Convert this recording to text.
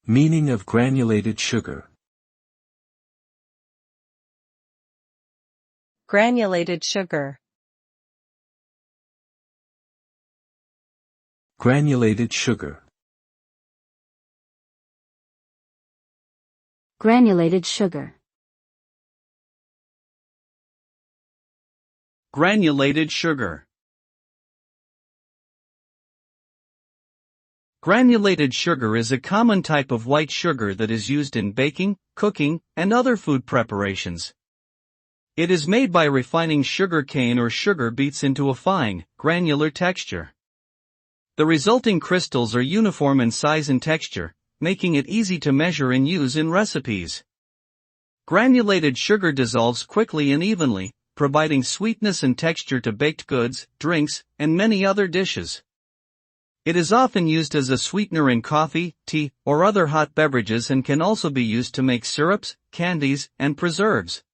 Meaning of granulated sugar. Granulated sugar. Granulated sugar. Granulated sugar. Granulated sugar. Granulated sugar is a common type of white sugar that is used in baking, cooking, and other food preparations. It is made by refining sugar cane or sugar beets into a fine, granular texture. The resulting crystals are uniform in size and texture, making it easy to measure and use in recipes. Granulated sugar dissolves quickly and evenly, providing sweetness and texture to baked goods, drinks, and many other dishes. It is often used as a sweetener in coffee, tea, or other hot beverages and can also be used to make syrups, candies, and preserves.